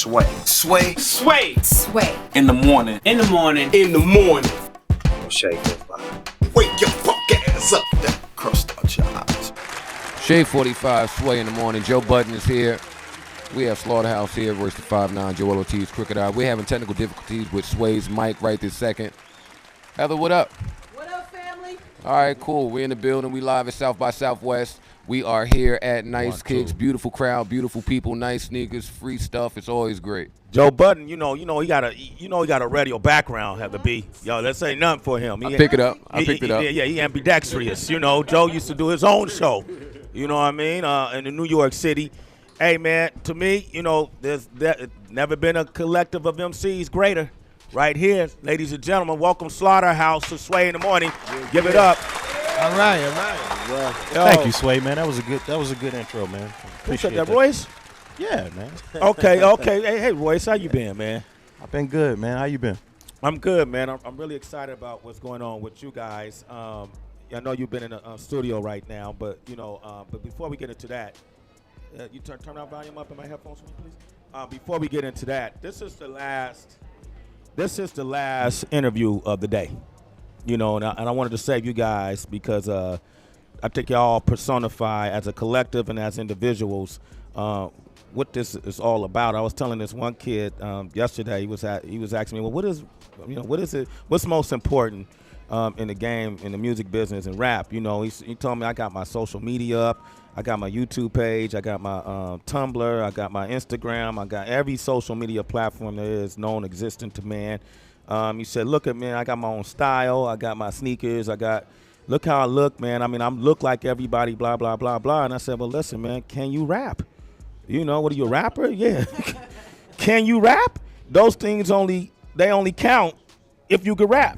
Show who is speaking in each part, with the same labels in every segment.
Speaker 1: Sway.
Speaker 2: Sway.
Speaker 3: Sway.
Speaker 4: Sway.
Speaker 2: In the morning.
Speaker 3: In the morning.
Speaker 2: In the morning.
Speaker 1: Shade 45.
Speaker 2: Wake your fuck ass up. That crust out your eyes.
Speaker 5: Shade 45, Sway in the morning. Joe Budden is here. We have Slaughterhouse here, Royce the 5'9", Joel Ortiz, Crooked Eye. We're having technical difficulties with Sway's mic right this second. Heather, what up?
Speaker 4: What up, family?
Speaker 5: All right, cool. We're in the building. We live at South by Southwest. We are here at Nice Kicks. Beautiful crowd, beautiful people, nice sneakers, free stuff. It's always great.
Speaker 6: Joe Budden, he got a radio background, Heather B. Yo, let's say nothing for him.
Speaker 5: I picked it up.
Speaker 6: Yeah, he ambidextrous. Joe used to do his own show. You know what I mean? In New York City. Hey, man, to me, there's never been a collective of MCs greater. Right here, ladies and gentlemen, welcome Slaughterhouse to Sway in the morning. Give it up.
Speaker 7: All right. Thank you, Sway, man. That was a good intro, man. Appreciate
Speaker 6: that, Royce.
Speaker 7: Yeah, man.
Speaker 6: Okay. Hey, Royce, how you been, man?
Speaker 7: I've been good, man. How you been?
Speaker 6: I'm good, man. I'm really excited about what's going on with you guys. I know you've been in a studio right now, but but before we get into that, you turn our volume up in my headphones for me, please. Before we get into that, this is the last interview of the day. And I wanted to save you guys because I think y'all personify as a collective and as individuals what this is all about. I was telling this one kid yesterday. He was asking me, well, what's most important in the game, in the music business and rap? He told me I got my social media up, I got my YouTube page, I got my Tumblr, I got my Instagram, I got every social media platform there is known existing to man. He said, look at me, I got my own style, I got my sneakers, look how I look, man. I mean, I look like everybody, blah, blah, blah, blah. And I said, well, listen, man, can you rap? What are you, a rapper? Yeah. Can you rap? Those things only count if you could rap,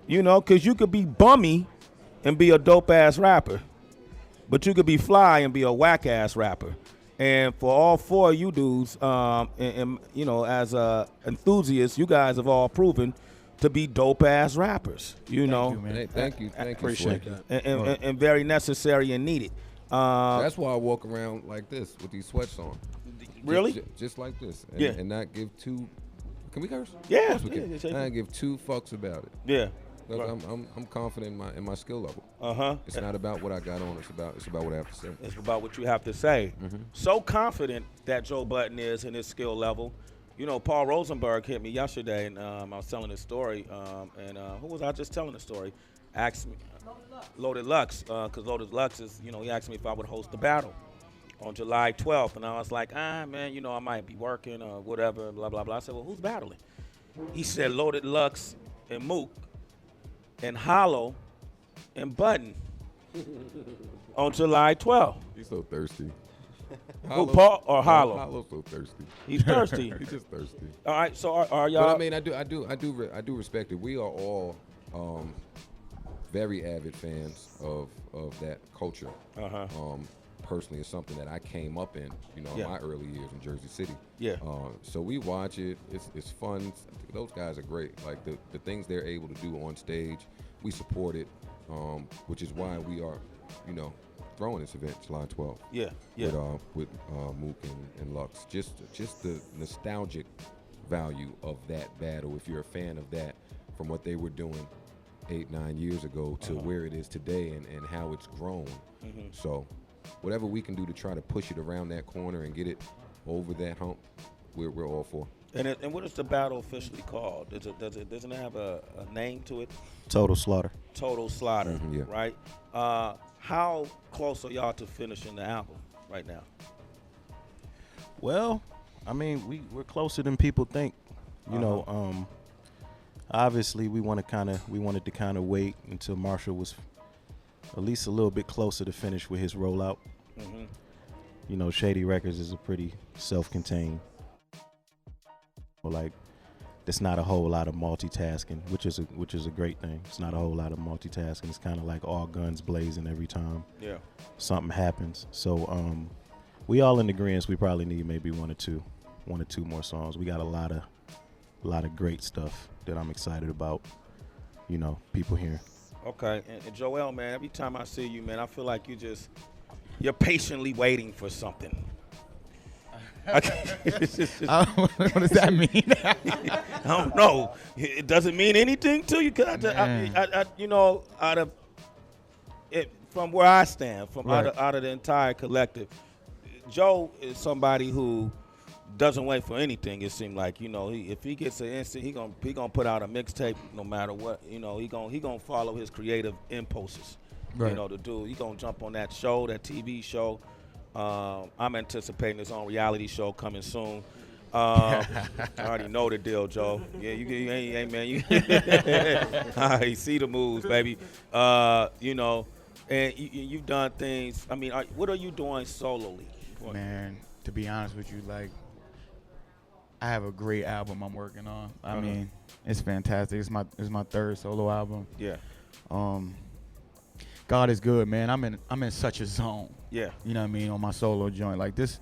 Speaker 6: because you could be bummy and be a dope-ass rapper, but you could be fly and be a whack-ass rapper. And for all four of you dudes, as enthusiasts, you guys have all proven to be dope-ass rappers,
Speaker 5: Thank you, man. Thank you.
Speaker 7: Appreciate that.
Speaker 6: And very necessary and needed.
Speaker 5: That's why I walk around like this with these sweats on.
Speaker 6: Really?
Speaker 5: Just like this.
Speaker 6: Yeah.
Speaker 5: And not give two. Can we curse?
Speaker 6: Yeah.
Speaker 5: Of course we can. Not give two fucks about it.
Speaker 6: Yeah.
Speaker 5: Look, I'm confident in my skill level. It's not about what I got on. It's about what I have to say.
Speaker 6: It's about what you have to say.
Speaker 5: Mm-hmm.
Speaker 6: So confident that Joe Budden is in his skill level. Paul Rosenberg hit me yesterday, and I was telling his story. Who was I just telling the story? Asked me, Loaded Lux, because Loaded Lux is, he asked me if I would host the battle on July 12th, and I was like, man, I might be working or whatever, blah, blah, blah. I said, well, who's battling? He said Loaded Lux and Mook and Hollow and Budden on July 12th.
Speaker 5: He's so thirsty.
Speaker 6: Who, Paul or Hollow?
Speaker 5: Hollow's so thirsty.
Speaker 6: He's thirsty.
Speaker 5: He's just thirsty.
Speaker 6: All right, so are y'all?
Speaker 5: But I mean, I do respect it. We are all very avid fans of that culture. Personally, it's something that I came up in, in my early years in Jersey City.
Speaker 6: Yeah.
Speaker 5: So we watch it. It's fun. Those guys are great. Like the things they're able to do on stage, we support it, which is why we are, throwing this event July 12th.
Speaker 6: Yeah.
Speaker 5: With Mook and Lux. Just the nostalgic value of that battle. If you're a fan of that, from what they were doing 8-9 years ago to where it is today and how it's grown.
Speaker 6: Mm-hmm.
Speaker 5: So whatever we can do to try to push it around that corner and get it over that hump, we're all for.
Speaker 6: And what is the battle officially called? Doesn't it have a name to it?
Speaker 7: Total Slaughter.
Speaker 6: Total Slaughter,
Speaker 5: yeah.
Speaker 6: Right? How close are y'all to finishing the album right now?
Speaker 7: Well, I mean, we're closer than people think. Obviously we wanted to kind of wait until Marshall was at least a little bit closer to finish with his rollout.
Speaker 6: Mm-hmm.
Speaker 7: Shady Records is a pretty self-contained. Like, there's not a whole lot of multitasking, which is a great thing. It's not a whole lot of multitasking. It's kind of like all guns blazing every time something happens. So we all in agreement. We probably need maybe one or two more songs. We got a lot of great stuff that I'm excited about. People hearing.
Speaker 6: Okay, and Joel, man, every time I see you, man, I feel like you're patiently waiting for something.
Speaker 3: What does that mean?
Speaker 6: I don't know. It doesn't mean anything to you, cause you know, out of it, from where I stand, from
Speaker 3: Right.
Speaker 6: out of the entire collective, Joe is somebody who doesn't wait for anything. It seemed like, you know, if he gets an instant, he gonna put out a mixtape no matter what. You know, he gonna follow his creative impulses.
Speaker 3: Right.
Speaker 6: You know, the dude, he gonna jump on that show, that TV show. I'm anticipating his own reality show coming soon. I already know the deal, Joe. Yeah, you ain't man. You I see the moves, baby. You know, and you've done things. I mean, what are you doing solely?
Speaker 3: Man, to be honest with you, like, I have a great album I'm working on. I mean, it's fantastic. It's my third solo album.
Speaker 6: Yeah.
Speaker 3: God is good, man. I'm in such a zone.
Speaker 6: Yeah.
Speaker 3: You know what I mean, on my solo joint. Like this,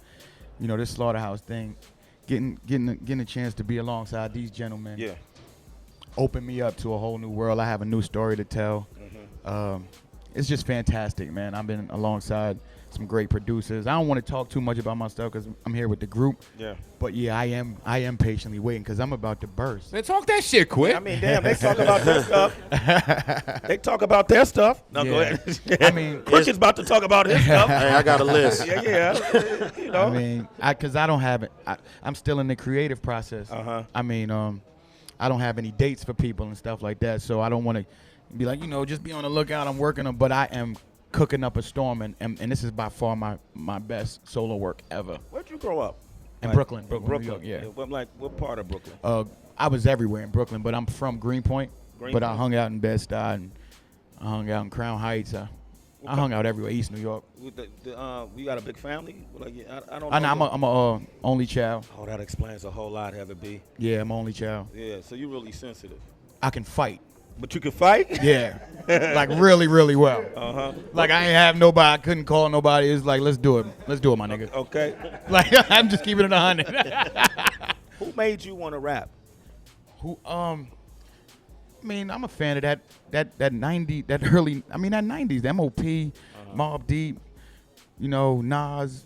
Speaker 3: you know, this Slaughterhouse thing, getting a chance to be alongside these gentlemen.
Speaker 6: Yeah.
Speaker 3: Opened me up to a whole new world. I have a new story to tell. It's just fantastic, man. I've been alongside some great producers. I don't want to talk too much about my stuff because I'm here with the group. Yeah. But yeah, I am patiently waiting because I'm about to burst.
Speaker 5: Man, talk that shit quick.
Speaker 6: I mean, damn, they talk about their stuff. They talk about their stuff. No, go ahead.
Speaker 3: I mean,
Speaker 6: Cricket's about to talk about his stuff.
Speaker 1: Hey, I got a list.
Speaker 6: Yeah. You know.
Speaker 3: I mean, because I don't have it. I'm still in the creative process. I mean, I don't have any dates for people and stuff like that, so I don't want to be like, you know, just be on the lookout. I'm working on, but I am cooking up a storm, and this is by far my best solo work ever.
Speaker 6: Where'd you grow up?
Speaker 3: In
Speaker 6: Like,
Speaker 3: Brooklyn,
Speaker 6: New
Speaker 3: York, yeah.
Speaker 6: What part of Brooklyn?
Speaker 3: I was everywhere in Brooklyn, but I'm from Greenpoint. But I hung out in Bed-Stuy, and I hung out in Crown Heights. I hung out everywhere, East New York.
Speaker 6: We got a big family. Like, I don't.
Speaker 3: I'm a only child.
Speaker 6: Oh, that explains a whole lot, Heather B.
Speaker 3: Yeah, I'm only child.
Speaker 6: Yeah, so you're really sensitive.
Speaker 3: I can fight.
Speaker 6: But you can fight?
Speaker 3: Yeah, like really, really well. Like I ain't have nobody. I couldn't call nobody. It's like, let's do it, my nigga.
Speaker 6: Okay.
Speaker 3: Like I'm just keeping it 100.
Speaker 6: Who made you want to rap?
Speaker 3: I mean, I'm a fan of that 90, that early. I mean, that 90s, MOP, Mobb Deep, you know, Nas,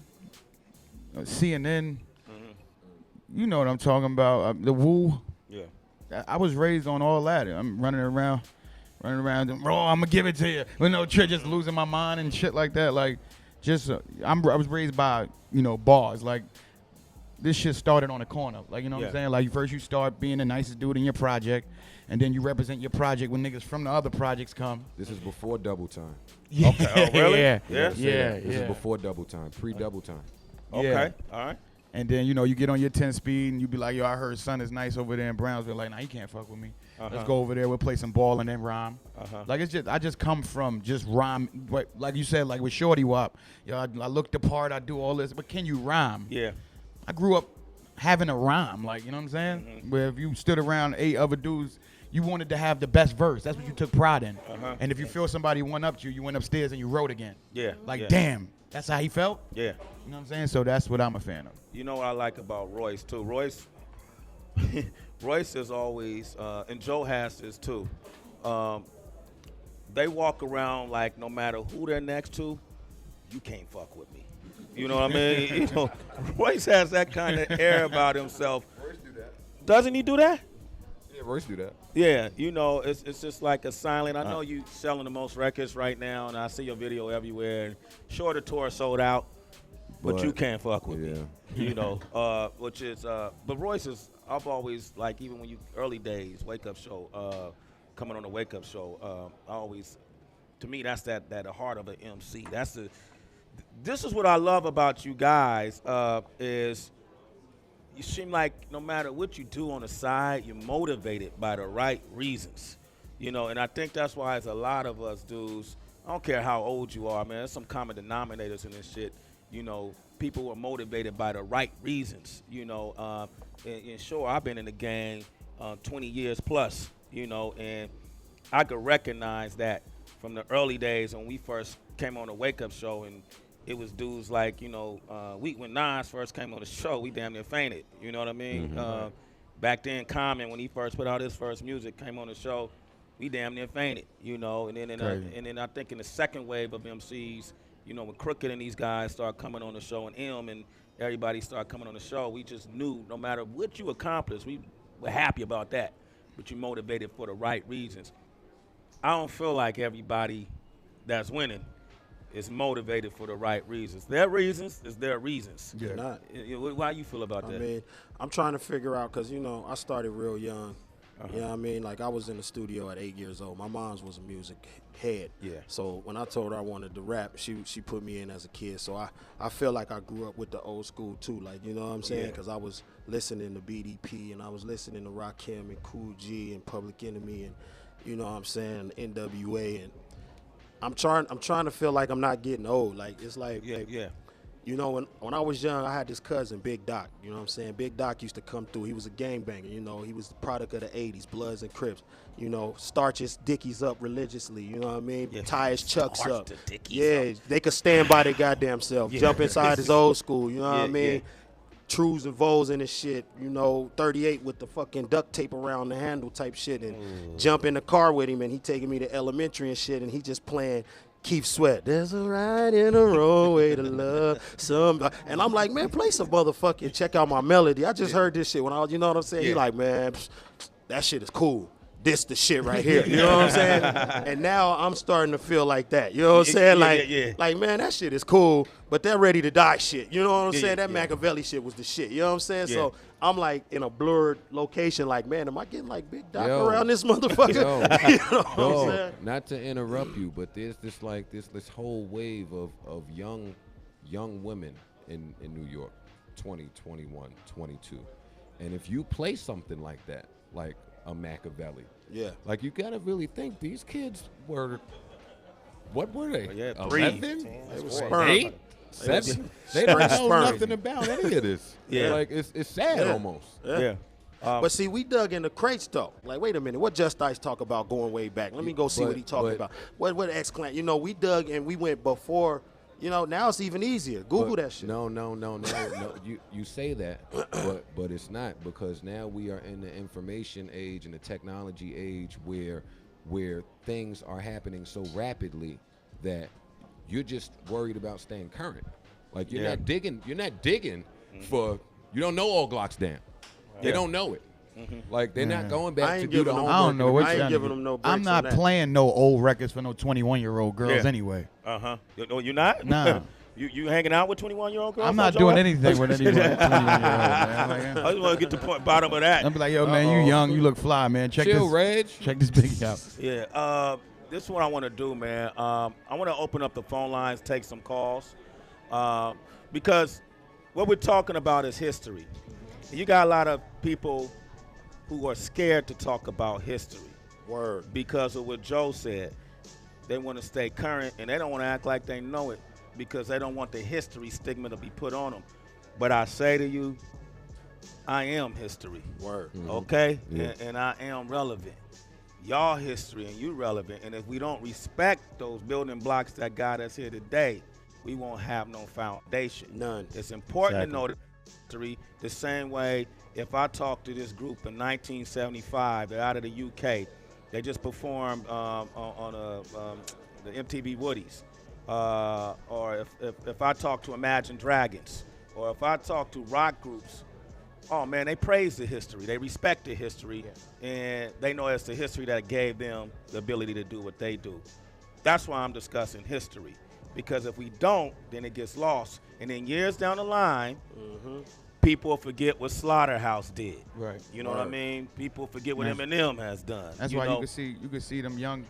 Speaker 3: CNN. You know what I'm talking about? The Wu. Yeah. I was raised on all that. I'm running around, and, I'm gonna give it to you. With no trick, just losing my mind and shit like that. Like, just I was raised by, you know, bars. Like, this shit started on the corner. Like, you know what I'm saying? Like, first you start being the nicest dude in your project, and then you represent your project when niggas from the other projects come.
Speaker 5: This is before Double Time.
Speaker 3: Yeah.
Speaker 6: Okay. Oh, really?
Speaker 3: Yeah.
Speaker 5: This is before Double Time, pre-Double Time.
Speaker 6: Okay.
Speaker 3: Yeah.
Speaker 6: All right.
Speaker 3: And then, you know, you get on your 10 speed and you be like, yo, I heard son is nice over there in Brownsville. Like, nah, you can't fuck with me. Let's go over there. We'll play some ball and then rhyme. Like, it's just, I just come from just rhyme. Like you said, like with Shorty Wop, yo, I look the part, I do all this, but can you rhyme?
Speaker 6: Yeah.
Speaker 3: I grew up having a rhyme, like, you know what I'm saying? Where if you stood around 8 other dudes, you wanted to have the best verse. That's what you took pride in. And if you feel somebody one-upped you, you went upstairs and you wrote again. Yeah. Like, damn, that's how he felt? Yeah. You know what I'm saying? So that's what I'm a fan of.
Speaker 6: You know what I like about Royce, too? Royce is always, and Joe has this, too. They walk around like no matter who they're next to, you can't fuck with me. You know what I mean? You know, Royce has that kind of air about himself.
Speaker 5: Royce do that.
Speaker 6: Doesn't he do that?
Speaker 5: Yeah, Royce do that.
Speaker 6: Yeah, you know, it's just like a silent. I know you selling the most records right now, and I see your video everywhere. And sure, the tour sold out, but you can't fuck with me. You know, which is. But Royce is. I've always like, even when you early days Wake Up Show, coming on the Wake Up Show. I always, to me, that's the heart of an MC. This is what I love about you guys. Is you seem like no matter what you do on the side, you're motivated by the right reasons, you know, and I think that's why it's a lot of us dudes, I don't care how old you are, man, there's some common denominators in this shit, you know, people are motivated by the right reasons, you know, and sure, I've been in the game 20 years plus, you know, and I could recognize that from the early days when we first came on the Wake Up Show, and it was dudes like, you know, when Nas first came on the show, we damn near fainted. You know what I mean? Back then, Common, when he first put out his first music, came on the show, we damn near fainted. You know, and then I think in the second wave of MCs, You know, when Crooked and these guys start coming on the show, and M and everybody start coming on the show, we just knew no matter what you accomplished, we were happy about that. But you motivated for the right reasons. I don't feel like everybody that's winning is motivated for the right reasons. Their reasons is their reasons.
Speaker 4: Yeah. Not.
Speaker 6: Why you feel about that?
Speaker 4: I mean, I'm trying to figure out because, you know, I started real young. You know what I mean? Like, I was in the studio at 8 years old. My mom was a music head.
Speaker 6: Yeah.
Speaker 4: So when I told her I wanted to rap, she put me in as a kid. So I feel like I grew up with the old school, too. Like, you know what I'm saying? Because I was listening to BDP, and I was listening to Rakim and Cool G and Public Enemy and, you know what I'm saying, NWA. And I'm trying to feel like I'm not getting old. Like, it's like, you know, when I was young, I had this cousin, Big Doc. You know what I'm saying? Big Doc used to come through. He was a gangbanger. You know, he was the product of the 80s, Bloods and Crips. You know, starch his dickies up religiously. You know what I mean? Yeah. Tie his chucks up. Yeah, they could stand by their goddamn self. Jump inside his old school. You know what I mean? Trues and Vols and his shit. You know, 38 with the fucking duct tape around the handle type shit. And jump in the car with him, and he taking me to elementary and shit, and he just playing Keith Sweat. There's a ride in a wrong way to love somebody. And I'm like, man, play some motherfucking, check out my melody. I just heard this shit when I was, you know what I'm saying? He like, man, that shit is cool. This the shit right here. You know what I'm saying? And now I'm starting to feel like that. You know what I'm saying? Like, man, that shit is cool, but that ready to die shit. You know what I'm saying? That Makaveli shit was the shit. You know what I'm saying? So I'm like in a blurred location, like, man, am I getting like Big Doc around this motherfucker? You know what I'm saying?
Speaker 5: Not to interrupt you, but there's this like this whole wave of young women in New York, 20, 21, 22. And if you play something like that, like a Makaveli, like you gotta really think these kids were, what were they? 11?
Speaker 4: They were sperm.
Speaker 5: 8? 7? They don't know nothing about any of this. Like it's sad almost.
Speaker 4: But see, we dug in the crates though. Like, wait a minute, what Just Ice talk about going way back? Let me go see what he talking about. What X-Clan? You know, we dug and we went before. You know, now it's even easier. Google that shit.
Speaker 5: No. You say that, but it's not, because now we are in the information age and the technology age where things are happening so rapidly that you're just worried about staying current. Like you're not digging for, you don't know all Glock's damn. They don't know it. Like they're not going back to do the homework.
Speaker 3: I don't know what
Speaker 4: I ain't giving them no breaks.
Speaker 3: I'm not playing no old records for no 21-year-old girls anyway.
Speaker 6: You're not?
Speaker 3: Nah.
Speaker 6: You hanging out with 21-year-old girls?
Speaker 3: I'm not doing anything with any 21-year-old, man. Like,
Speaker 6: I just want to get to the bottom of that.
Speaker 3: I'm be like, yo, man, you young, you look fly, man. Check
Speaker 5: Chill,
Speaker 3: this,
Speaker 5: Reg.
Speaker 3: check this big out.
Speaker 6: Yeah. This is what I want to do, man. I want to open up the phone lines, take some calls, because what we're talking about is history. You got a lot of people who are scared to talk about history.
Speaker 4: Word.
Speaker 6: Because of what Joe said. They want to stay current, and they don't want to act like they know it because they don't want the history stigma to be put on them. But I say to you, I am history.
Speaker 4: Word.
Speaker 6: Okay? And I am relevant. Y'all history and you relevant. And if we don't respect those building blocks that got us here today, we won't have no foundation.
Speaker 4: None.
Speaker 6: It's important to know the history the same way. If I talk to this group in 1975, they're out of the UK. They just performed on the MTV Woodies. Or if I talk to Imagine Dragons, or if I talk to rock groups, oh man, they praise the history. They respect the history, and they know it's the history that gave them the ability to do what they do. That's why I'm discussing history. Because if we don't, then it gets lost. And then years down the line, people forget what Slaughterhouse did.
Speaker 3: Right.
Speaker 6: You know what I mean? People forget what Eminem has done.
Speaker 3: That's why you can see them young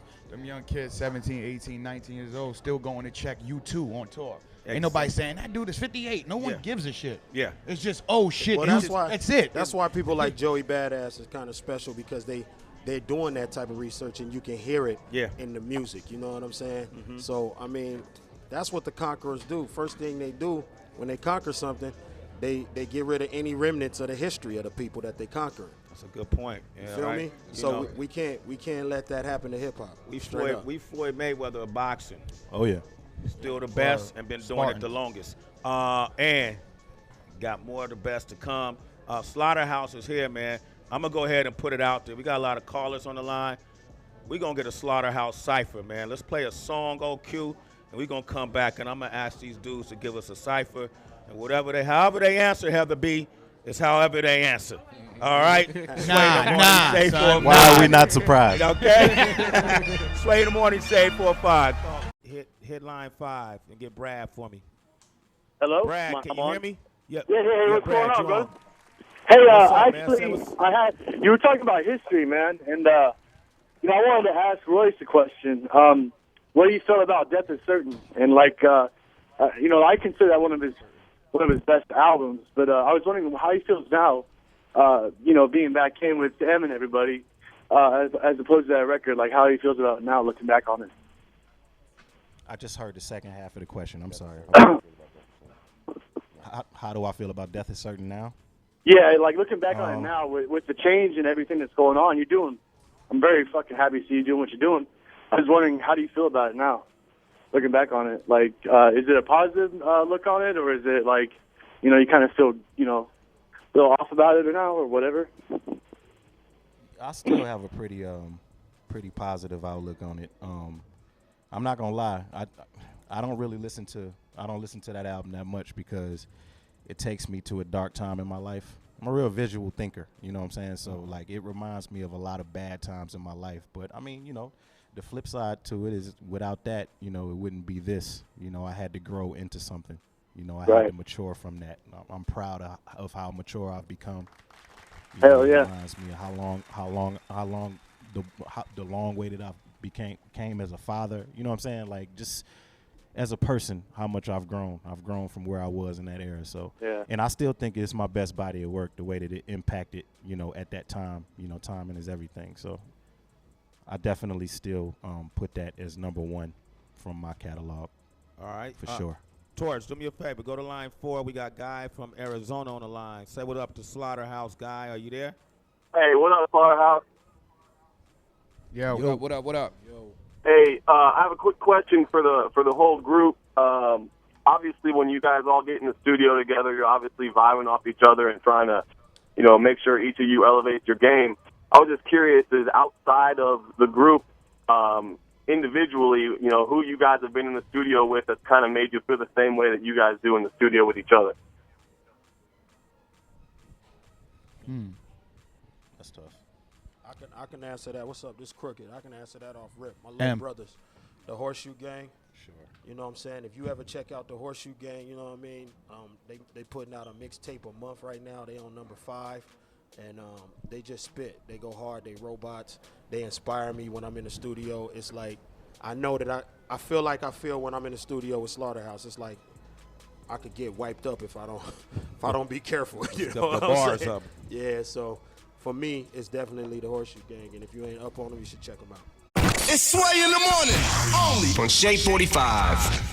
Speaker 3: kids, 17, 18, 19 years old, still going to check U2 on tour. Ain't nobody saying that dude is 58. No one gives a shit.
Speaker 6: Yeah.
Speaker 3: It's just, oh shit.
Speaker 4: Well,
Speaker 3: that's it.
Speaker 4: That's why people like Joey Badass is kind of special, because they're doing that type of research and you can hear it in the music. You know what I'm saying? So I mean, that's what the conquerors do. First thing they do when they conquer something, they get rid of any remnants of the history of the people that they conquer.
Speaker 6: That's a good point.
Speaker 4: You feel me? So we can't let that happen to hip hop.
Speaker 6: We Floyd Mayweather of boxing.
Speaker 7: Oh yeah.
Speaker 6: Still the best and been doing it the longest. And got more of the best to come. Slaughterhouse is here, man. I'm going to go ahead and put it out there. We got a lot of callers on the line. We're going to get a Slaughterhouse cipher, man. Let's play a song, OQ, and we're gonna come back, and I'm gonna ask these dudes to give us a cipher, and however they answer, Heather B, is however they answer. All right? Sway
Speaker 3: son.
Speaker 7: Why are we not surprised?
Speaker 6: Okay? Sway in the morning, shade 4-5. Hit line 5 and get Brad for me.
Speaker 8: Hello?
Speaker 6: Brad, can you hear me? Yep.
Speaker 8: Yeah, what's
Speaker 6: Brad,
Speaker 8: going on,
Speaker 6: you
Speaker 8: bro? Hey,
Speaker 6: What's up,
Speaker 8: actually, you were talking about history, man, and, I wanted to ask Royce a question. What do you feel about Death is Certain? And, I consider that one of his best albums, but I was wondering how he feels now, being back in with Em and everybody, as opposed to that record, like how he feels about it now, looking back on it.
Speaker 7: I just heard the second half of the question. I'm sorry. How do I feel about Death is Certain now?
Speaker 8: Yeah, like looking back on it now with the change and everything that's going on, I'm very fucking happy to see you doing what you're doing. I was wondering, how do you feel about it now, looking back on it? Like, is it a positive look on it, or is it like, you kind of feel, a little off about it or now or whatever?
Speaker 7: I still have a pretty positive outlook on it. I'm not gonna lie. I don't really listen to that album that much because it takes me to a dark time in my life. I'm a real visual thinker, you know what I'm saying? So like it reminds me of a lot of bad times in my life. But I mean, the flip side to it is without that, it wouldn't be this. I had to grow into something. I had to mature from that. I'm proud of how mature I've become.
Speaker 8: Hell yeah!
Speaker 7: It reminds me of how long the long way that I came as a father. You know what I'm saying? Like just as a person, how much I've grown. I've grown from where I was in that era. So, and I still think it's my best body of work. The way that it impacted, at that time. Timing is everything. So, I definitely still put that as number one from my catalog.
Speaker 6: All right,
Speaker 7: for sure.
Speaker 6: Torch, do me a favor. Go to line 4. We got Guy from Arizona on the line. Say what up to Slaughterhouse. Guy, are you there?
Speaker 8: Hey, what up, Slaughterhouse?
Speaker 3: Yo.
Speaker 5: What up? Yo.
Speaker 8: Hey, I have a quick question for the whole group. Obviously, when you guys all get in the studio together, you're obviously vibing off each other and trying to, make sure each of you elevates your game. I was just curious, is outside of the group, individually, who you guys have been in the studio with that's kind of made you feel the same way that you guys do in the studio with each other?
Speaker 7: That's tough.
Speaker 4: I can answer that. What's up? This Crooked. I can answer that off rip. My little brothers, the Horseshoe Gang.
Speaker 7: Sure.
Speaker 4: You know what I'm saying? If you ever check out the Horseshoe Gang, you know what I mean? They putting out a mixtape a month right now. They on number 5. And they just spit. They go hard. They robots. They inspire me when I'm in the studio. It's like I know that I feel like I feel when I'm in the studio with Slaughterhouse. It's like I could get wiped up if I don't be careful. You know what I'm saying? Up. Yeah. So for me, it's definitely the Horseshoe Gang. And if you ain't up on them, you should check them out.
Speaker 2: It's Sway in the morning, only on Shade 45.